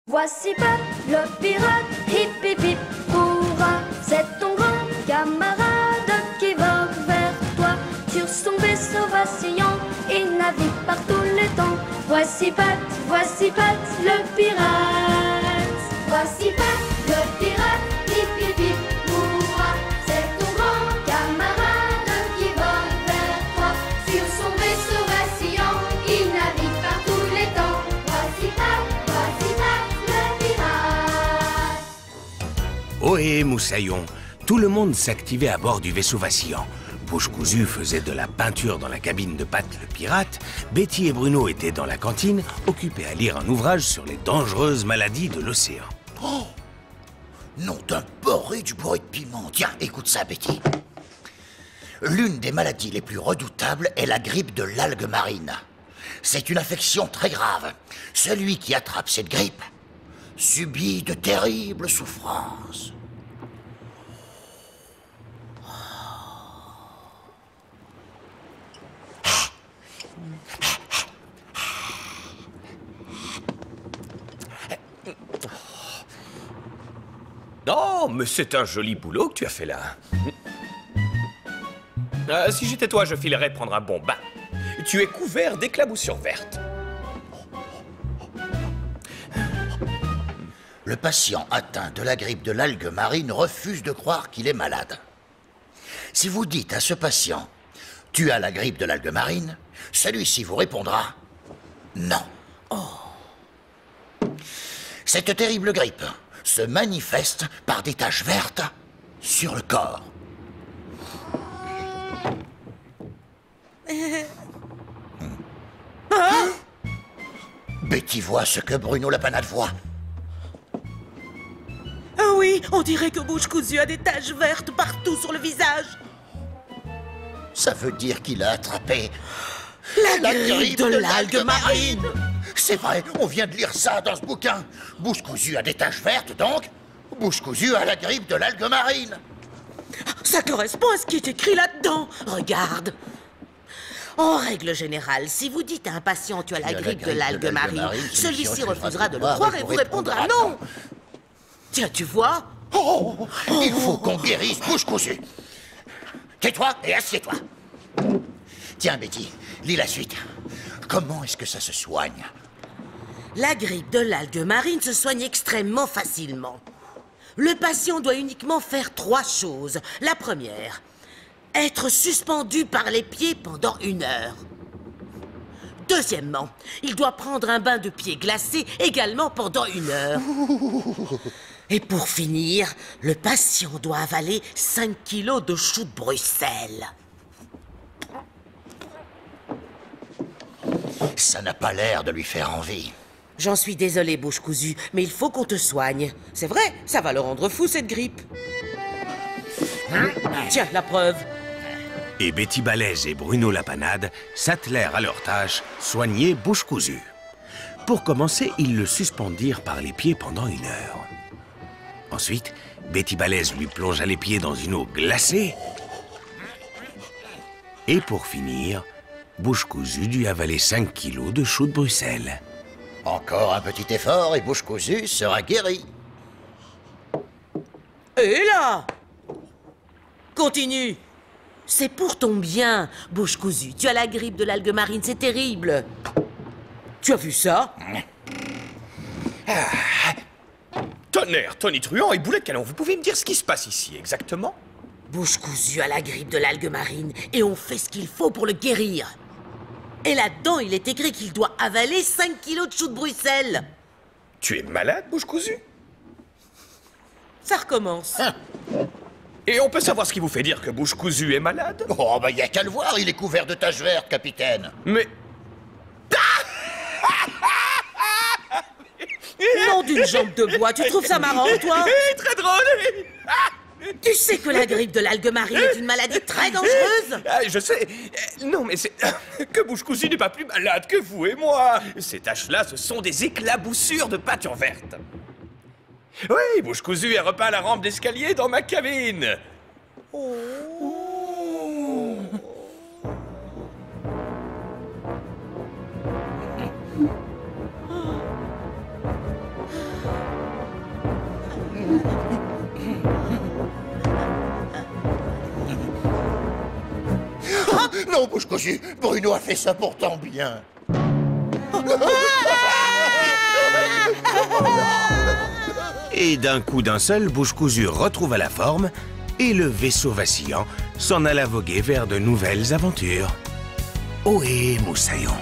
Voici Pat, le pirate, hip hip hip, hurrah. C'est ton grand camarade qui va vers toi. Sur son vaisseau vacillant, il navigue par tous les temps. Voici Pat, le pirate. Voici Pat, le pirate, hip hip hip, hurrah. C'est ton grand camarade qui va vers toi. Sur son vaisseau vacillant, il navigue par tous les temps. Voici Pat, le pirate. Ohé, Moussaillon, tout le monde s'activait à bord du vaisseau vacillant. Bouche cousue faisait de la peinture dans la cabine de Pat le pirate. Betty et Bruno étaient dans la cantine, occupés à lire un ouvrage sur les dangereuses maladies de l'océan. Oh! Nom d'un porc et du bourré de piment. Tiens, écoute ça, Betty. L'une des maladies les plus redoutables est la grippe de l'algue marine. C'est une infection très grave. Celui qui attrape cette grippe subit de terribles souffrances. Oh, mais c'est un joli boulot que tu as fait là. Si j'étais toi, je filerais prendre un bon bain. Tu es couvert d'éclaboussures vertes. Le patient atteint de la grippe de l'algue marine refuse de croire qu'il est malade. Si vous dites à ce patient « Tu as la grippe de l'algue marine », celui-ci vous répondra « Non ». Cette terrible grippe se manifeste par des taches vertes sur le corps. Betty voit ce que Bruno la panade voit. Ah oui, on dirait que Bouche cousue a des taches vertes partout sur le visage. Ça veut dire qu'il a attrapé La grippe de l'algue marine. C'est vrai, on vient de lire ça dans ce bouquin. Bouche cousue a des taches vertes, donc Bouche cousue a la grippe de l'algue marine. Ça correspond à ce qui est écrit là-dedans. Regarde. En règle générale, si vous dites à un patient tu as la grippe de l'algue marine, celui-ci refusera de le croire et vous répondra non. Tiens, tu vois? Il faut qu'on guérisse Bouche cousue. Tais-toi et assieds-toi. Tiens, Betty, lis la suite. Comment est-ce que ça se soigne? La grippe de l'algue marine se soigne extrêmement facilement. Le patient doit uniquement faire 3 choses. La première, être suspendu par les pieds pendant 1 heure. Deuxièmement, il doit prendre un bain de pieds glacé également pendant 1 heure. Et pour finir, le patient doit avaler 5 kilos de choux de Bruxelles. Ça n'a pas l'air de lui faire envie. J'en suis désolée, Bouche cousue, mais il faut qu'on te soigne. C'est vrai, ça va le rendre fou, cette grippe. Tiens, la preuve. Et Betty Balèze et Bruno la panade s'attelèrent à leur tâche, soigner Bouche cousue. Pour commencer, ils le suspendirent par les pieds pendant 1 heure. Ensuite, Betty Balèze lui plongea les pieds dans une eau glacée. Et pour finir, Bouche cousue dut avaler 5 kilos de choux de Bruxelles. Encore un petit effort et Bouche cousue sera guérie. Et là! Continue! C'est pour ton bien, Bouche cousue. Tu as la grippe de l'algue marine, c'est terrible. Tu as vu ça? Tonnerre, tonitruant et boulet de canon, vous pouvez me dire ce qui se passe ici exactement? Bouche cousue a la grippe de l'algue marine et on fait ce qu'il faut pour le guérir. Et là-dedans, il est écrit qu'il doit avaler 5 kilos de choux de Bruxelles. Tu es malade, Bouche cousue? Ça recommence. Et on peut savoir ce qui vous fait dire que Bouche cousue est malade? Oh, bah y a qu'à le voir, il est couvert de taches vertes, capitaine. Mais... Nom d'une jambe de bois, tu trouves ça marrant, toi? Très drôle! Tu sais que la grippe de l'algue marine est une maladie très dangereuse? Je sais. Non, mais c'est... que Bouche cousue n'est pas plus malade que vous et moi. Ces taches-là, ce sont des éclaboussures de peinture verte. Oui, Bouche cousue est repeint la rampe d'escalier dans ma cabine. Non, Bouche cousue, Bruno a fait ça pour ton bien. Et d'un coup d'un seul, Bouche cousue retrouva la forme et le vaisseau vacillant s'en alla voguer vers de nouvelles aventures. Ohé, Moussaillon.